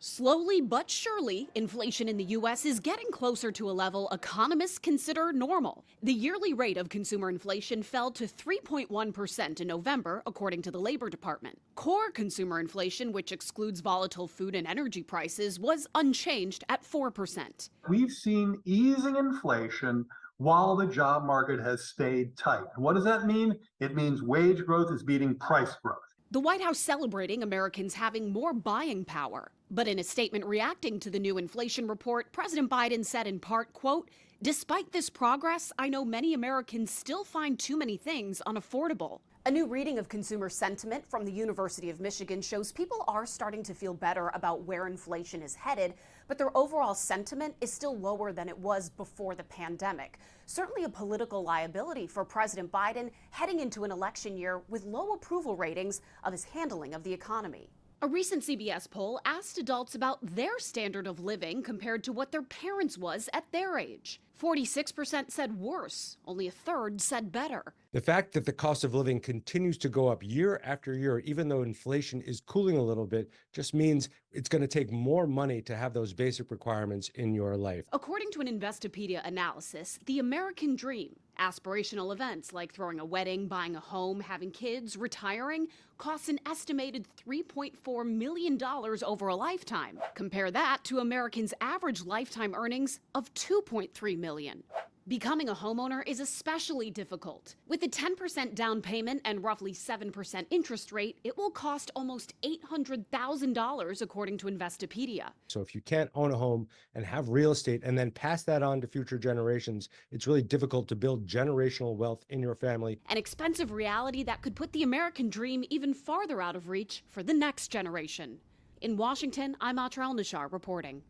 Slowly but surely, inflation in the U.S. is getting closer to a level economists consider normal. The yearly rate of consumer inflation fell to 3.1% in November, according to the Labor Department. Core consumer inflation, which excludes volatile food and energy prices, was unchanged at 4%. We've seen easing inflation while the job market has stayed tight. What does that mean? It means wage growth is beating price growth. The White House celebrating Americans having more buying power. But in a statement reacting to the new inflation report, President Biden said in part, quote, "Despite this progress, I know many Americans still find too many things unaffordable." A new reading of consumer sentiment from the University of Michigan shows people are starting to feel better about where inflation is headed, but their overall sentiment is still lower than it was before the pandemic. Certainly a political liability for President Biden heading into an election year with low approval ratings of his handling of the economy. A recent CBS poll asked adults about their standard of living compared to what their parents' was at their age. 46% said worse. Only a third said better. The fact that the cost of living continues to go up year after year, even though inflation is cooling a little bit, just means it's going to take more money to have those basic requirements in your life. According to an Investopedia analysis, the American dream, aspirational events like throwing a wedding, buying a home, having kids, retiring, costs an estimated $3.4 million over a lifetime. Compare that to Americans' average lifetime earnings of $2.3 million. Becoming a homeowner is especially difficult. With a 10% down payment and roughly 7% interest rate, it will cost almost $800,000, according to Investopedia. So if you can't own a home and have real estate and then pass that on to future generations, it's really difficult to build generational wealth in your family. An expensive reality that could put the American dream even farther out of reach for the next generation. In Washington, I'm Atra El-Nashar reporting.